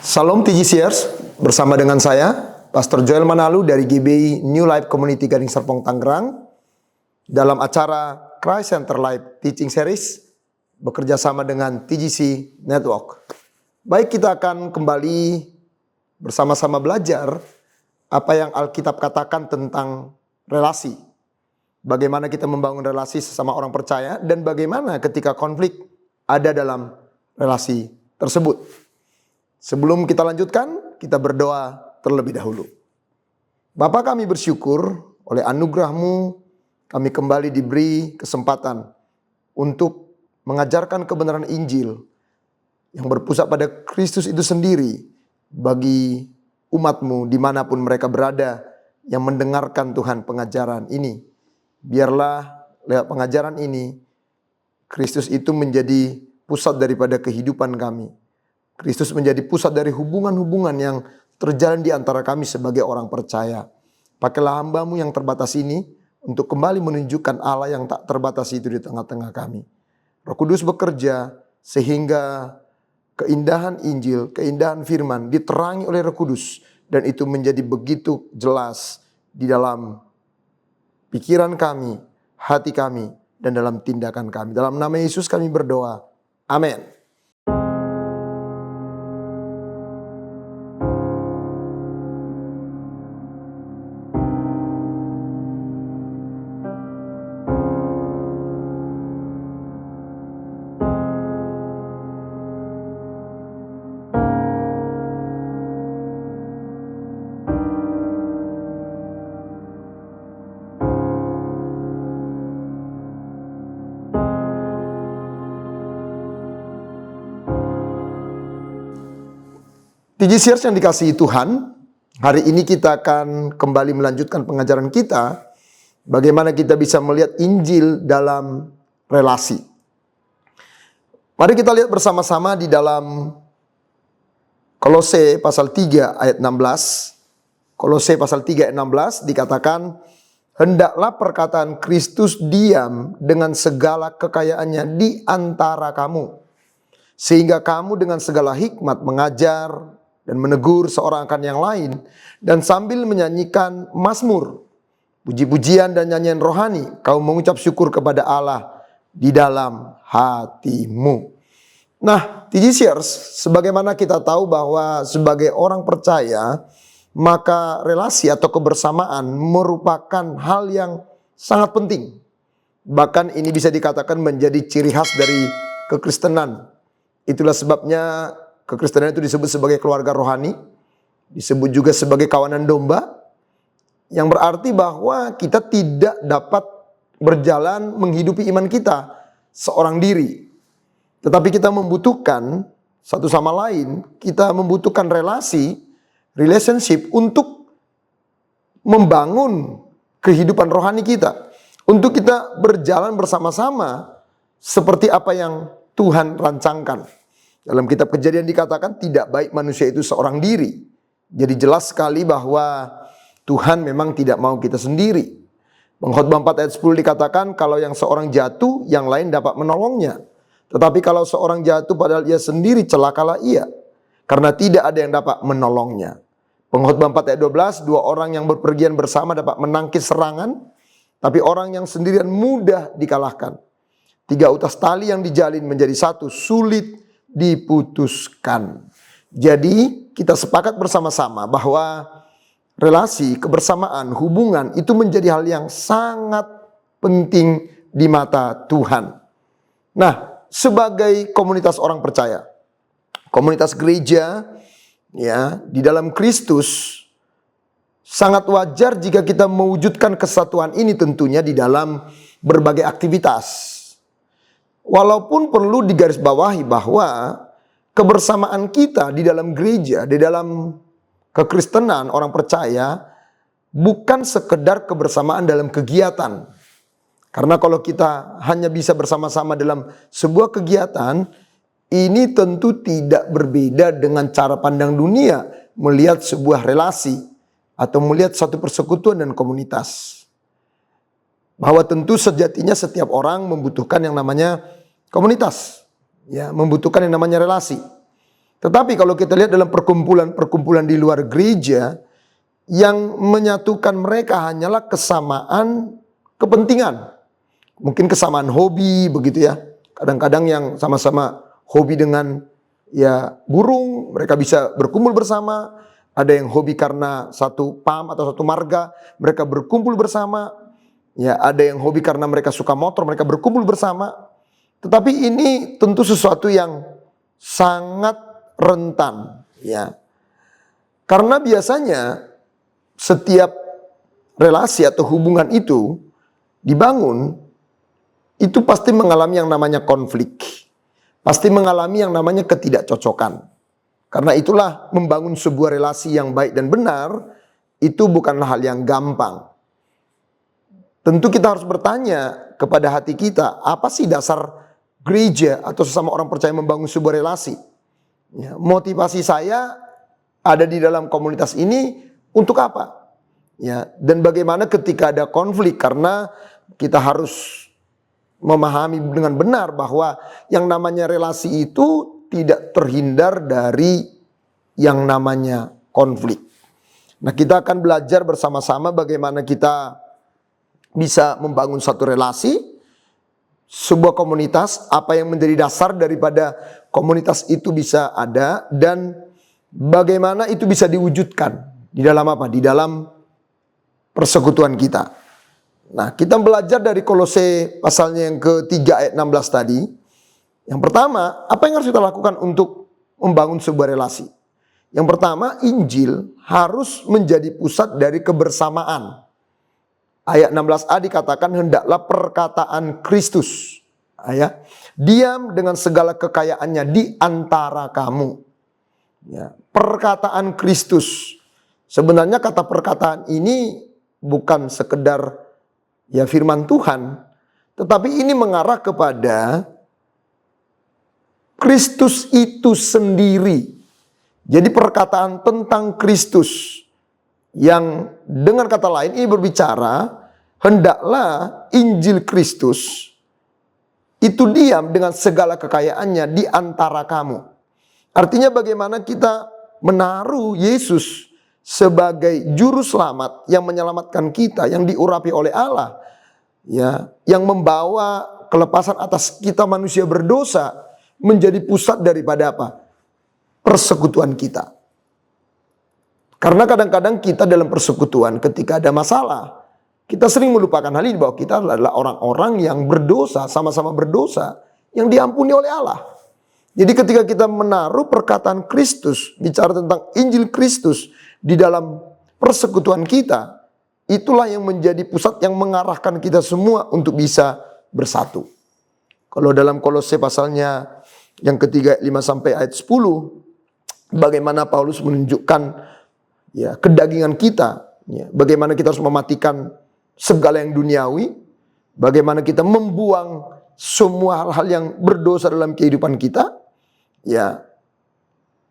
Salam TGCers, bersama dengan saya, Pastor Joel Manalu dari GBI New Life Community Gading Serpong Tangerang, dalam acara Christ Center Live Teaching Series, bekerja sama dengan TGC Network. Baik, kita akan kembali bersama-sama belajar apa yang Alkitab katakan tentang relasi. Bagaimana kita membangun relasi sesama orang percaya, dan bagaimana ketika konflik ada dalam relasi tersebut. Sebelum kita lanjutkan, kita berdoa terlebih dahulu. Bapa, kami bersyukur oleh anugerah-Mu, kami kembali diberi kesempatan untuk mengajarkan kebenaran Injil yang berpusat pada Kristus itu sendiri bagi umat-Mu dimanapun mereka berada yang mendengarkan Tuhan pengajaran ini. Biarlah lewat pengajaran ini, Kristus itu menjadi pusat daripada kehidupan kami. Kristus menjadi pusat dari hubungan-hubungan yang terjalin di antara kami sebagai orang percaya. Pakailah hamba-Mu yang terbatas ini untuk kembali menunjukkan Allah yang tak terbatas itu di tengah-tengah kami. Roh Kudus bekerja sehingga keindahan Injil, keindahan firman diterangi oleh Roh Kudus. Dan itu menjadi begitu jelas di dalam pikiran kami, hati kami, dan dalam tindakan kami. Dalam nama Yesus kami berdoa. Amin. TGCers yang dikasihi Tuhan, hari ini kita akan kembali melanjutkan pengajaran kita, bagaimana kita bisa melihat Injil dalam relasi. Mari kita lihat bersama-sama di dalam Kolose pasal 3 ayat 16. Kolose pasal 3 ayat 16 dikatakan, hendaklah perkataan Kristus diam dengan segala kekayaannya di antara kamu, sehingga kamu dengan segala hikmat mengajar dan menegur seorang akan yang lain, dan sambil menyanyikan mazmur, puji-pujian dan nyanyian rohani, kamu mengucap syukur kepada Allah di dalam hatimu. Nah, TGCers, sebagaimana kita tahu bahwa sebagai orang percaya, maka relasi atau kebersamaan merupakan hal yang sangat penting. Bahkan ini bisa dikatakan menjadi ciri khas dari kekristenan. Itulah sebabnya kekristenan itu disebut sebagai keluarga rohani, disebut juga sebagai kawanan domba, yang berarti bahwa kita tidak dapat berjalan menghidupi iman kita seorang diri. Tetapi kita membutuhkan satu sama lain, kita membutuhkan relationship untuk membangun kehidupan rohani kita. Untuk kita berjalan bersama-sama seperti apa yang Tuhan rancangkan. Dalam kitab Kejadian dikatakan tidak baik manusia itu seorang diri. Jadi jelas sekali bahwa Tuhan memang tidak mau kita sendiri. Pengkhotbah 4 ayat 10 dikatakan kalau yang seorang jatuh, yang lain dapat menolongnya. Tetapi kalau seorang jatuh padahal ia sendiri, celakalah ia, karena tidak ada yang dapat menolongnya. Pengkhotbah 4 ayat 12, dua orang yang berpergian bersama dapat menangkis serangan, tapi orang yang sendirian mudah dikalahkan. Tiga utas tali yang dijalin menjadi satu, sulit diputuskan. Jadi kita sepakat bersama-sama bahwa relasi, kebersamaan, hubungan itu menjadi hal yang sangat penting di mata Tuhan. Nah, sebagai komunitas orang percaya, komunitas gereja ya di dalam Kristus, sangat wajar jika kita mewujudkan kesatuan ini tentunya di dalam berbagai aktivitas. Walaupun perlu digarisbawahi bahwa kebersamaan kita di dalam gereja, di dalam kekristenan orang percaya, bukan sekedar kebersamaan dalam kegiatan. Karena kalau kita hanya bisa bersama-sama dalam sebuah kegiatan, ini tentu tidak berbeda dengan cara pandang dunia melihat sebuah relasi atau melihat satu persekutuan dan komunitas. Bahwa tentu sejatinya setiap orang membutuhkan yang namanya komunitas, ya, membutuhkan yang namanya relasi. Tetapi kalau kita lihat dalam perkumpulan-perkumpulan di luar gereja, yang menyatukan mereka hanyalah kesamaan kepentingan. Mungkin kesamaan hobi begitu ya. Kadang-kadang yang sama-sama hobi dengan ya burung, mereka bisa berkumpul bersama. Ada yang hobi karena satu PAM atau satu marga, mereka berkumpul bersama. Ya, ada yang hobi karena mereka suka motor, mereka berkumpul bersama. Tetapi ini tentu sesuatu yang sangat rentan, ya. Karena biasanya setiap relasi atau hubungan itu dibangun, itu pasti mengalami yang namanya konflik. Pasti mengalami yang namanya ketidakcocokan. Karena itulah membangun sebuah relasi yang baik dan benar, itu bukanlah hal yang gampang. Tentu kita harus bertanya kepada hati kita, apa sih dasar gereja atau sesama orang percaya membangun sebuah relasi? Ya, motivasi saya ada di dalam komunitas ini untuk apa? Ya, dan bagaimana ketika ada konflik, karena kita harus memahami dengan benar bahwa yang namanya relasi itu tidak terhindar dari yang namanya konflik. Nah, kita akan belajar bersama-sama bagaimana kita bisa membangun satu relasi, sebuah komunitas, apa yang menjadi dasar daripada komunitas itu bisa ada, dan bagaimana itu bisa diwujudkan di dalam apa? Di dalam persekutuan kita. Nah, kita belajar dari Kolose pasalnya yang ketiga ayat 16 tadi. Yang pertama, apa yang harus kita lakukan untuk membangun sebuah relasi? Yang pertama, Injil harus menjadi pusat dari kebersamaan. Ayat 16a dikatakan, hendaklah perkataan Kristus, ya, diam dengan segala kekayaannya di antara kamu. Ya, perkataan Kristus. Sebenarnya kata perkataan ini bukan sekedar ya firman Tuhan, tetapi ini mengarah kepada Kristus itu sendiri. Jadi perkataan tentang Kristus yang dengan kata lain ini berbicara, hendaklah Injil Kristus itu diam dengan segala kekayaannya di antara kamu. Artinya bagaimana kita menaruh Yesus sebagai juru selamat yang menyelamatkan kita, yang diurapi oleh Allah, ya, yang membawa kelepasan atas kita manusia berdosa, menjadi pusat daripada apa? Persekutuan kita. Karena kadang-kadang kita dalam persekutuan ketika ada masalah, kita sering melupakan hal ini bahwa kita adalah orang-orang yang berdosa, sama-sama berdosa, yang diampuni oleh Allah. Jadi ketika kita menaruh perkataan Kristus, bicara tentang Injil Kristus di dalam persekutuan kita, itulah yang menjadi pusat yang mengarahkan kita semua untuk bisa bersatu. Kalau dalam Kolose pasalnya yang ketiga 5 sampai ayat 10, bagaimana Paulus menunjukkan ya kedagingan kita, ya, bagaimana kita harus mematikan segala yang duniawi, bagaimana kita membuang semua hal-hal yang berdosa dalam kehidupan kita, ya,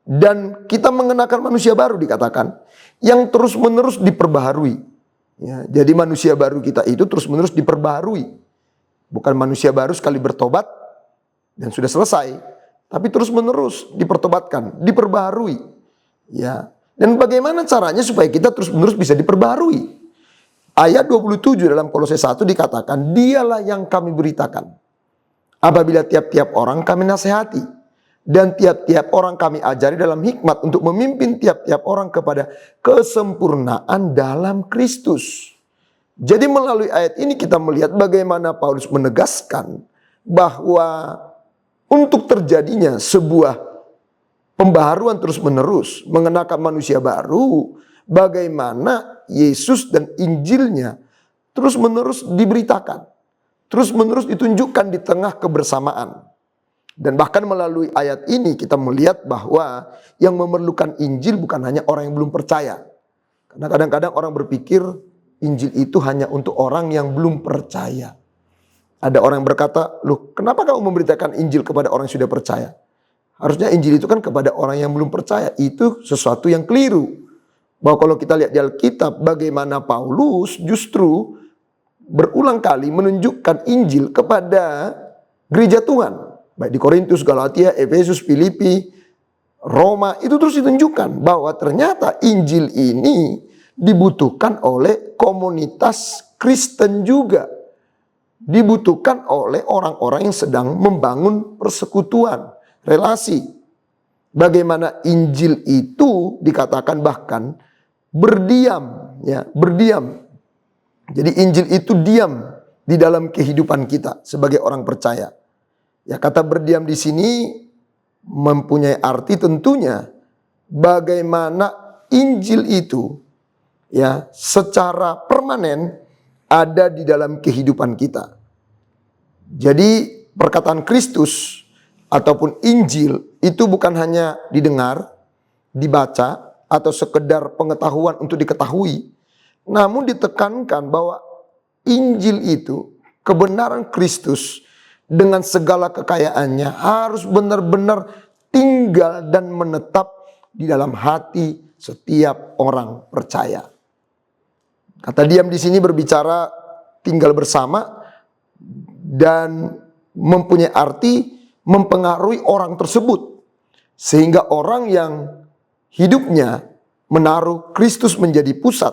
dan kita mengenakan manusia baru dikatakan yang terus-menerus diperbaharui. Ya, jadi manusia baru kita itu terus-menerus diperbaharui, bukan manusia baru sekali bertobat dan sudah selesai, tapi terus-menerus dipertobatkan, diperbaharui. Ya. Dan bagaimana caranya supaya kita terus-menerus bisa diperbaharui? Ayat 27 dalam Kolose 1 dikatakan, dialah yang kami beritakan. Apabila tiap-tiap orang kami nasihati, dan tiap-tiap orang kami ajari dalam hikmat untuk memimpin tiap-tiap orang kepada kesempurnaan dalam Kristus. Jadi melalui ayat ini kita melihat bagaimana Paulus menegaskan bahwa untuk terjadinya sebuah pembaharuan terus-menerus, mengenakan manusia baru, bagaimana Yesus dan Injilnya terus-menerus diberitakan, terus-menerus ditunjukkan di tengah kebersamaan. Dan bahkan melalui ayat ini kita melihat bahwa yang memerlukan Injil bukan hanya orang yang belum percaya. Karena kadang-kadang orang berpikir Injil itu hanya untuk orang yang belum percaya. Ada orang yang berkata, loh kenapa kamu memberitakan Injil kepada orang yang sudah percaya? Harusnya Injil itu kan kepada orang yang belum percaya. Itu sesuatu yang keliru. Bahwa kalau kita lihat di Alkitab bagaimana Paulus justru berulang kali menunjukkan Injil kepada gereja Tuhan. Baik di Korintus, Galatia, Efesus, Filipi, Roma, itu terus ditunjukkan bahwa ternyata Injil ini dibutuhkan oleh komunitas Kristen juga. Dibutuhkan oleh orang-orang yang sedang membangun persekutuan, relasi. Bagaimana Injil itu dikatakan bahkan berdiam, ya, berdiam. Jadi Injil itu diam di dalam kehidupan kita sebagai orang percaya. Ya, kata berdiam di sini mempunyai arti tentunya bagaimana Injil itu ya secara permanen ada di dalam kehidupan kita. Jadi perkataan Kristus ataupun Injil itu bukan hanya didengar, dibaca atau sekedar pengetahuan untuk diketahui, namun ditekankan bahwa Injil itu, kebenaran Kristus dengan segala kekayaannya harus benar-benar tinggal dan menetap di dalam hati setiap orang percaya. Kata diam di sini berbicara tinggal bersama dan mempunyai arti mempengaruhi orang tersebut. Sehingga orang yang hidupnya menaruh Kristus menjadi pusat,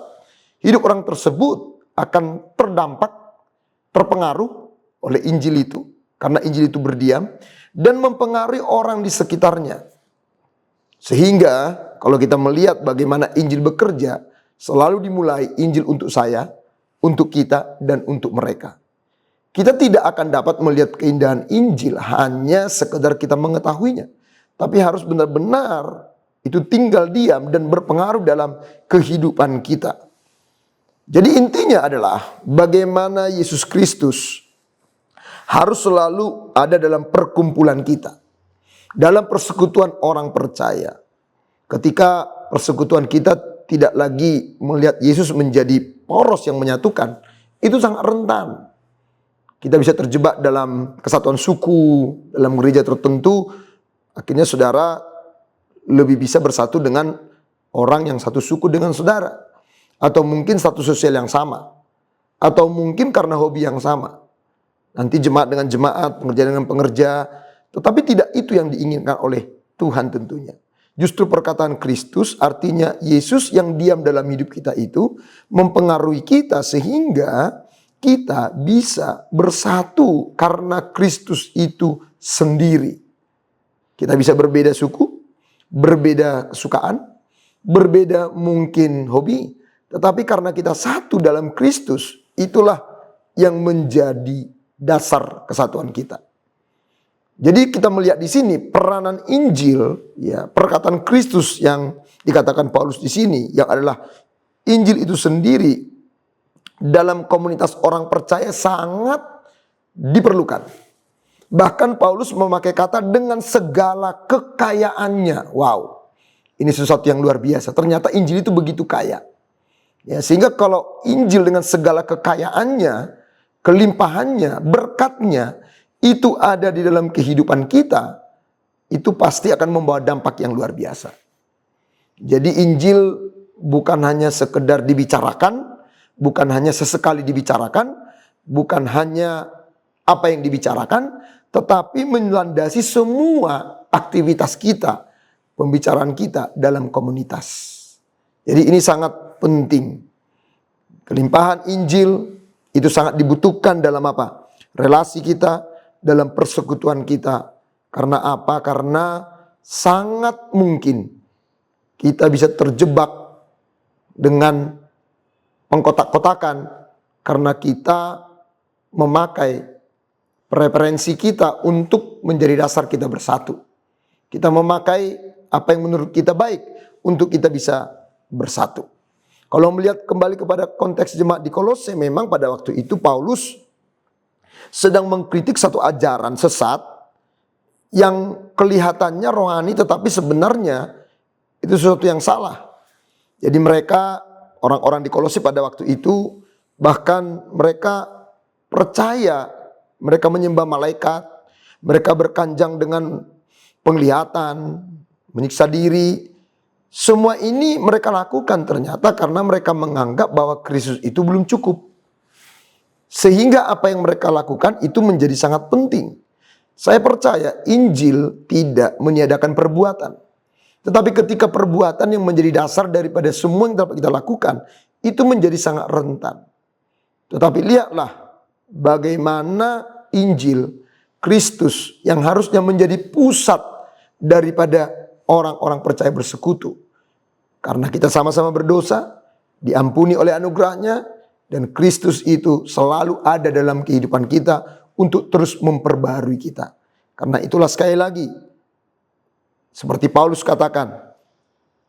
hidup orang tersebut akan terdampak, terpengaruh oleh Injil itu. Karena Injil itu berdiam dan mempengaruhi orang di sekitarnya. Sehingga kalau kita melihat bagaimana Injil bekerja, selalu dimulai Injil untuk saya, untuk kita, dan untuk mereka. Kita tidak akan dapat melihat keindahan Injil hanya sekedar kita mengetahuinya. Tapi harus benar-benar itu tinggal diam dan berpengaruh dalam kehidupan kita. Jadi intinya adalah bagaimana Yesus Kristus harus selalu ada dalam perkumpulan kita. Dalam persekutuan orang percaya. Ketika persekutuan kita tidak lagi melihat Yesus menjadi poros yang menyatukan, itu sangat rentan. Kita bisa terjebak dalam kesatuan suku, dalam gereja tertentu. Akhirnya saudara lebih bisa bersatu dengan orang yang satu suku dengan saudara. Atau mungkin status sosial yang sama. Atau mungkin karena hobi yang sama. Nanti jemaat dengan jemaat, pengerja dengan pengerja. Tetapi tidak itu yang diinginkan oleh Tuhan tentunya. Justru perkataan Kristus artinya Yesus yang diam dalam hidup kita itu mempengaruhi kita sehingga kita bisa bersatu karena Kristus itu sendiri. Kita bisa berbeda suku, berbeda kesukaan, berbeda mungkin hobi. Tetapi karena kita satu dalam Kristus, itulah yang menjadi dasar kesatuan kita. Jadi kita melihat di sini peranan Injil, ya, perkataan Kristus yang dikatakan Paulus di sini, yang adalah Injil itu sendiri dalam komunitas orang percaya sangat diperlukan. Bahkan Paulus memakai kata dengan segala kekayaannya. Wow, ini sesuatu yang luar biasa. Ternyata Injil itu begitu kaya. Ya, sehingga kalau Injil dengan segala kekayaannya, kelimpahannya, berkatnya, itu ada di dalam kehidupan kita, itu pasti akan membawa dampak yang luar biasa. Jadi Injil bukan hanya sekedar dibicarakan, bukan hanya sesekali dibicarakan, bukan hanya apa yang dibicarakan, tetapi melandasi semua aktivitas kita, pembicaraan kita dalam komunitas. Jadi ini sangat penting. Kelimpahan Injil itu sangat dibutuhkan dalam apa? Relasi kita, dalam persekutuan kita. Karena apa? Karena sangat mungkin kita bisa terjebak dengan pengkotak-kotakan karena kita memakai preferensi kita untuk menjadi dasar kita bersatu. Kita memakai apa yang menurut kita baik untuk kita bisa bersatu. Kalau melihat kembali kepada konteks jemaat di Kolose, memang pada waktu itu Paulus sedang mengkritik satu ajaran sesat yang kelihatannya rohani tetapi sebenarnya itu sesuatu yang salah. Jadi mereka, orang-orang di Kolose pada waktu itu, bahkan mereka percaya, mereka menyembah malaikat, mereka berkanjang dengan penglihatan, menyiksa diri. Semua ini mereka lakukan ternyata karena mereka menganggap bahwa Kristus itu belum cukup. Sehingga apa yang mereka lakukan itu menjadi sangat penting. Saya percaya Injil tidak meniadakan perbuatan. Tetapi ketika perbuatan yang menjadi dasar daripada semua yang dapat kita lakukan, itu menjadi sangat rentan. Tetapi lihatlah bagaimana Injil Kristus yang harusnya menjadi pusat daripada orang-orang percaya bersekutu. Karena kita sama-sama berdosa, diampuni oleh anugerahnya, dan Kristus itu selalu ada dalam kehidupan kita untuk terus memperbarui kita. Karena itulah sekali lagi, seperti Paulus katakan,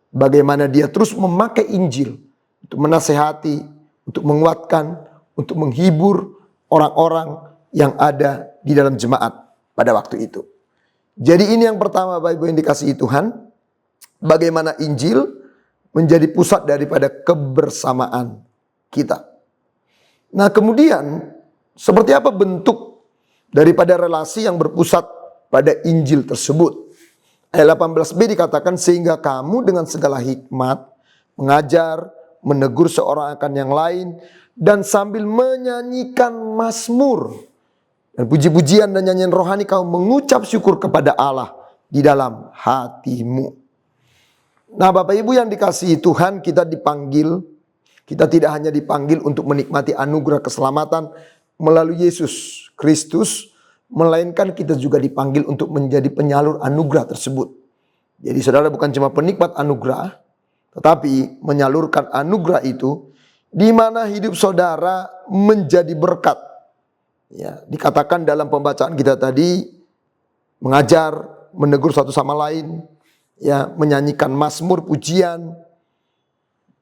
bagaimana dia terus memakai Injil untuk menasehati, untuk menguatkan, untuk menghibur orang-orang yang ada di dalam jemaat pada waktu itu. Jadi ini yang pertama Bapak Ibu yang dikasihi Tuhan, bagaimana Injil menjadi pusat daripada kebersamaan kita. Nah kemudian seperti apa bentuk daripada relasi yang berpusat pada Injil tersebut? Ayat 18b dikatakan, sehingga kamu dengan segala hikmat mengajar, menegur seorang akan yang lain, dan sambil menyanyikan mazmur dan puji-pujian dan nyanyian rohani kamu mengucap syukur kepada Allah di dalam hatimu. Nah Bapak Ibu yang dikasihi Tuhan, kita dipanggil, kita tidak hanya dipanggil untuk menikmati anugerah keselamatan melalui Yesus Kristus, melainkan kita juga dipanggil untuk menjadi penyalur anugerah tersebut. Jadi saudara bukan cuma penikmat anugerah, tetapi menyalurkan anugerah itu di mana hidup saudara menjadi berkat. Ya, dikatakan dalam pembacaan kita tadi, mengajar, menegur satu sama lain, ya, menyanyikan mazmur, pujian,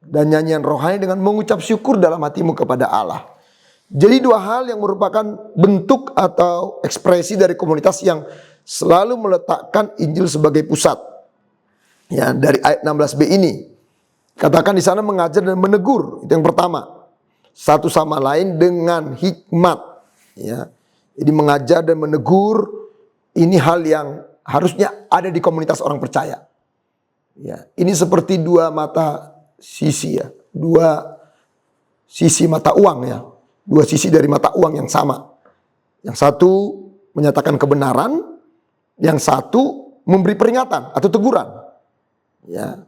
dan nyanyian rohani dengan mengucap syukur dalam hatimu kepada Allah. Jadi dua hal yang merupakan bentuk atau ekspresi dari komunitas yang selalu meletakkan Injil sebagai pusat. Ya, dari ayat 16b ini katakan di sana mengajar dan menegur, itu yang pertama. Satu sama lain dengan hikmat. Ya, jadi mengajar dan menegur ini hal yang harusnya ada di komunitas orang percaya. Ya, ini seperti dua mata sisi ya, dua sisi mata uang ya. Dua sisi dari mata uang yang sama. Yang satu menyatakan kebenaran, yang satu memberi peringatan atau teguran. Ya.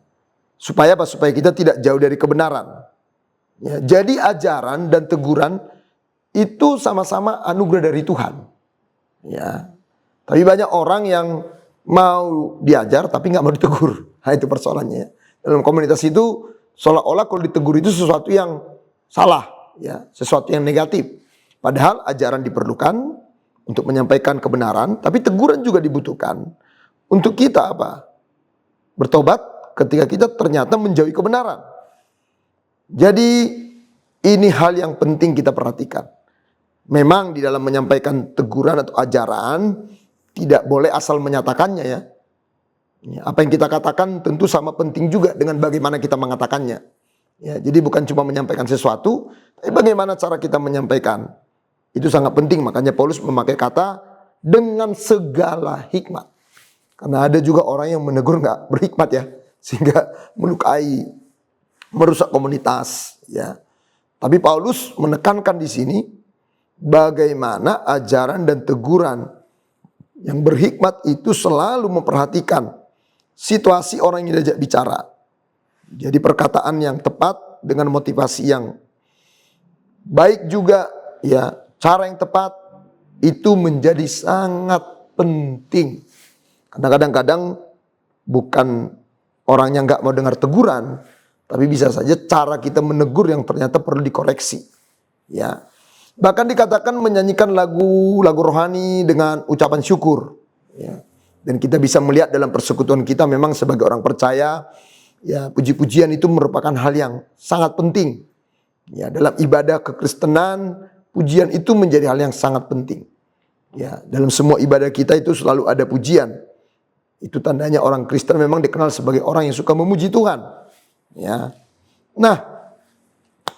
Supaya apa? Supaya kita tidak jauh dari kebenaran. Ya, jadi ajaran dan teguran itu sama-sama anugerah dari Tuhan. Ya. Tapi banyak orang yang mau diajar tapi nggak mau ditegur. Nah, itu persoalannya. Dalam komunitas itu seolah-olah kalau ditegur itu sesuatu yang salah. Ya, sesuatu yang negatif. Padahal ajaran diperlukan untuk menyampaikan kebenaran, tapi teguran juga dibutuhkan untuk kita apa? Bertobat ketika kita ternyata menjauhi kebenaran. Jadi ini hal yang penting kita perhatikan. Memang di dalam menyampaikan teguran atau ajaran tidak boleh asal menyatakannya ya. Apa yang kita katakan tentu sama penting juga dengan bagaimana kita mengatakannya. Ya, jadi bukan cuma menyampaikan sesuatu, tapi bagaimana cara kita menyampaikan. Itu sangat penting, makanya Paulus memakai kata dengan segala hikmat. Karena ada juga orang yang menegur nggak berhikmat ya, sehingga melukai, merusak komunitas. Ya. Tapi Paulus menekankan di sini bagaimana ajaran dan teguran yang berhikmat itu selalu memperhatikan situasi orang yang diajak bicara. Jadi perkataan yang tepat dengan motivasi yang baik juga ya, cara yang tepat itu menjadi sangat penting. Karena kadang-kadang bukan orang yang nggak mau dengar teguran, tapi bisa saja cara kita menegur yang ternyata perlu dikoreksi. Ya, bahkan dikatakan menyanyikan lagu rohani dengan ucapan syukur. Ya. Dan kita bisa melihat dalam persekutuan kita memang sebagai orang percaya. Ya, puji-pujian itu merupakan hal yang sangat penting. Ya, dalam ibadah kekristenan, pujian itu menjadi hal yang sangat penting. Ya, dalam semua ibadah kita itu selalu ada pujian. Itu tandanya orang Kristen memang dikenal sebagai orang yang suka memuji Tuhan. Ya. Nah,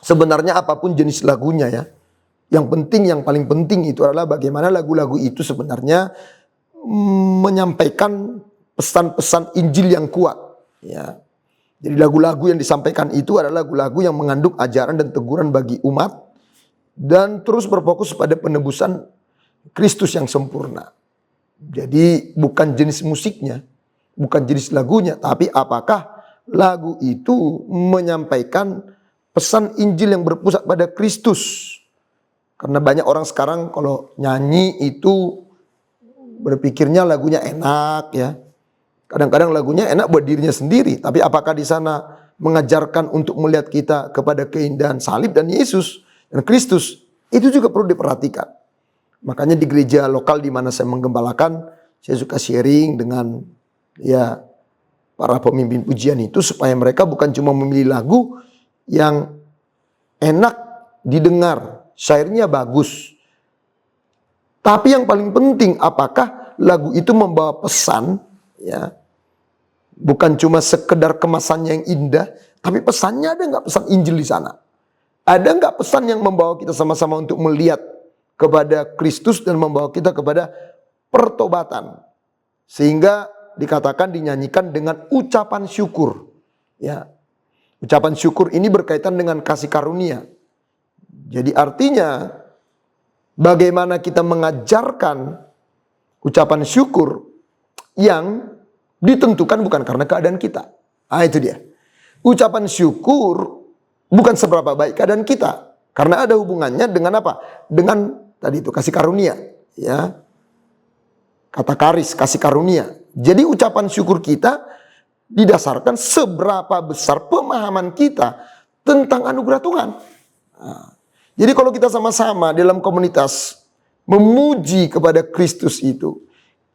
sebenarnya apapun jenis lagunya ya, yang penting, yang paling penting itu adalah bagaimana lagu-lagu itu sebenarnya menyampaikan pesan-pesan Injil yang kuat. Ya. Jadi lagu-lagu yang disampaikan itu adalah lagu-lagu yang mengandung ajaran dan teguran bagi umat dan terus berfokus pada penebusan Kristus yang sempurna. Jadi bukan jenis musiknya, bukan jenis lagunya, tapi apakah lagu itu menyampaikan pesan Injil yang berpusat pada Kristus. Karena banyak orang sekarang kalau nyanyi itu berpikirnya lagunya enak ya. Kadang-kadang lagunya enak buat dirinya sendiri, tapi apakah di sana mengajarkan untuk melihat kita kepada keindahan salib dan Yesus dan Kristus? Itu juga perlu diperhatikan. Makanya di gereja lokal di mana saya menggembalakan, saya suka sharing dengan ya para pemimpin pujian itu supaya mereka bukan cuma memilih lagu yang enak didengar, syairnya bagus. Tapi yang paling penting apakah lagu itu membawa pesan ya. Bukan cuma sekedar kemasannya yang indah, tapi pesannya ada nggak pesan Injil di sana? Ada nggak pesan yang membawa kita sama-sama untuk melihat kepada Kristus dan membawa kita kepada pertobatan? Sehingga dikatakan dinyanyikan dengan ucapan syukur. Ya, ucapan syukur ini berkaitan dengan kasih karunia. Jadi artinya bagaimana kita mengajarkan ucapan syukur yang ditentukan bukan karena keadaan kita. Ah itu dia. Ucapan syukur bukan seberapa baik keadaan kita. Karena ada hubungannya dengan apa? Dengan tadi itu kasih karunia. Ya. Kata karis, kasih karunia. Jadi ucapan syukur kita didasarkan seberapa besar pemahaman kita tentang anugerah Tuhan. Nah, jadi kalau kita sama-sama dalam komunitas memuji kepada Kristus itu,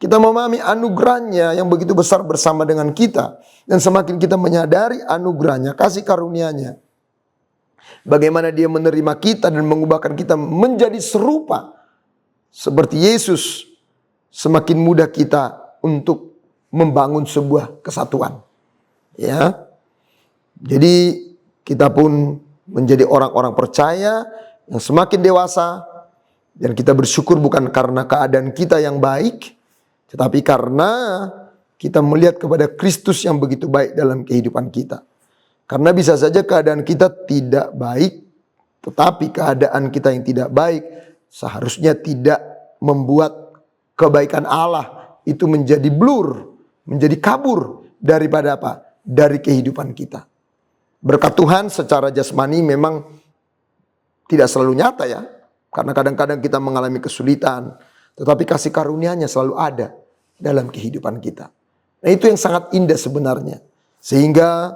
kita memahami anugerahnya yang begitu besar bersama dengan kita. Dan semakin kita menyadari anugerahnya, kasih karunia-Nya, bagaimana dia menerima kita dan mengubahkan kita menjadi serupa seperti Yesus, semakin mudah kita untuk membangun sebuah kesatuan. Ya, jadi kita pun menjadi orang-orang percaya yang semakin dewasa. Dan kita bersyukur bukan karena keadaan kita yang baik, tetapi karena kita melihat kepada Kristus yang begitu baik dalam kehidupan kita. Karena bisa saja keadaan kita tidak baik, tetapi keadaan kita yang tidak baik seharusnya tidak membuat kebaikan Allah itu menjadi blur, menjadi kabur daripada apa? Dari kehidupan kita. Berkat Tuhan secara jasmani memang tidak selalu nyata ya. Karena kadang-kadang kita mengalami kesulitan, tetapi kasih karunia-Nya selalu ada dalam kehidupan kita. Nah itu yang sangat indah sebenarnya. Sehingga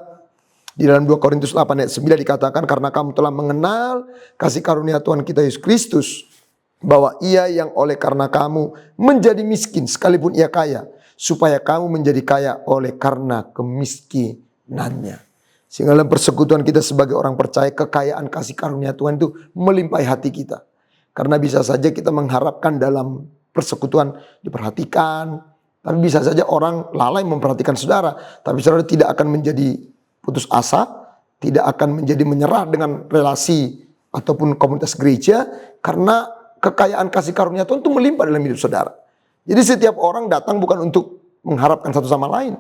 di dalam 2 Korintus 8 ayat 9 dikatakan, karena kamu telah mengenal kasih karunia Tuhan kita Yesus Kristus, bahwa Ia yang oleh karena kamu menjadi miskin sekalipun Ia kaya, supaya kamu menjadi kaya oleh karena kemiskinannya. Sehingga dalam persekutuan kita sebagai orang percaya, kekayaan kasih karunia Tuhan itu melimpahi hati kita. Karena bisa saja kita mengharapkan dalam persekutuan diperhatikan, tapi bisa saja orang lalai memperhatikan saudara, tapi saudara tidak akan menjadi putus asa, tidak akan menjadi menyerah dengan relasi ataupun komunitas gereja, karena kekayaan kasih karunia Tuhan itu melimpah dalam hidup saudara. Jadi setiap orang datang bukan untuk mengharapkan satu sama lain,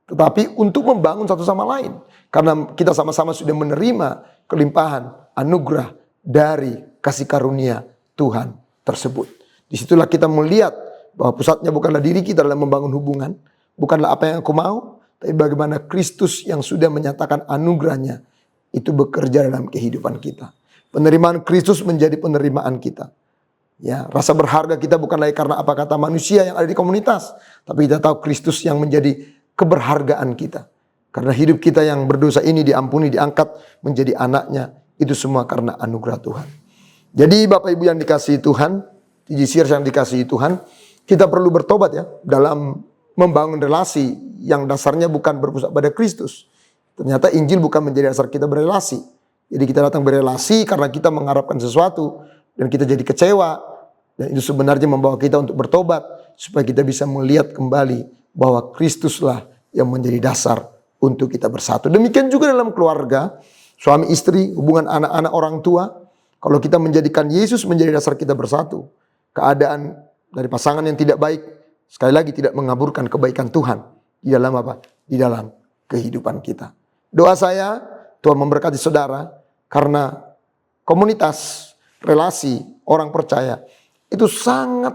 tetapi untuk membangun satu sama lain. Karena kita sama-sama sudah menerima kelimpahan anugerah dari kasih karunia Tuhan tersebut. Disitulah kita melihat bahwa pusatnya bukanlah diri kita dalam membangun hubungan, bukanlah apa yang aku mau, tapi bagaimana Kristus yang sudah menyatakan anugerahnya itu bekerja dalam kehidupan kita. Penerimaan Kristus menjadi penerimaan kita. Ya, rasa berharga kita bukan lagi karena apa kata manusia yang ada di komunitas, tapi kita tahu Kristus yang menjadi keberhargaan kita. Karena hidup kita yang berdosa ini diampuni, diangkat menjadi anaknya, itu semua karena anugerah Tuhan. Jadi Bapak Ibu yang dikasihi Tuhan, TGCers yang dikasihi Tuhan, kita perlu bertobat ya dalam membangun relasi yang dasarnya bukan berpusat pada Kristus. Ternyata Injil bukan menjadi dasar kita berelasi. Jadi kita datang berelasi karena kita mengharapkan sesuatu dan kita jadi kecewa. Dan itu sebenarnya membawa kita untuk bertobat supaya kita bisa melihat kembali bahwa Kristuslah yang menjadi dasar untuk kita bersatu. Demikian juga dalam keluarga, suami istri, hubungan anak-anak orang tua. Kalau kita menjadikan Yesus menjadi dasar kita bersatu, keadaan dari pasangan yang tidak baik, sekali lagi tidak mengaburkan kebaikan Tuhan di dalam apa? Di dalam kehidupan kita. Doa saya, Tuhan memberkati saudara, karena komunitas, relasi, orang percaya, itu sangat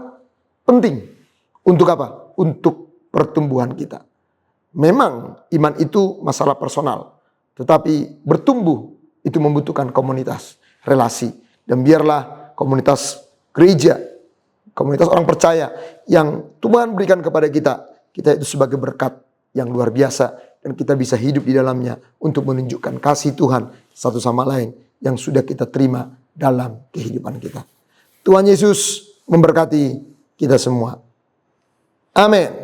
penting. Untuk apa? Untuk pertumbuhan kita. Memang iman itu masalah personal, tetapi bertumbuh itu membutuhkan komunitas, relasi. Dan biarlah komunitas gereja, komunitas orang percaya yang Tuhan berikan kepada kita itu sebagai berkat yang luar biasa. Dan kita bisa hidup di dalamnya untuk menunjukkan kasih Tuhan satu sama lain yang sudah kita terima dalam kehidupan kita. Tuhan Yesus memberkati kita semua. Amin.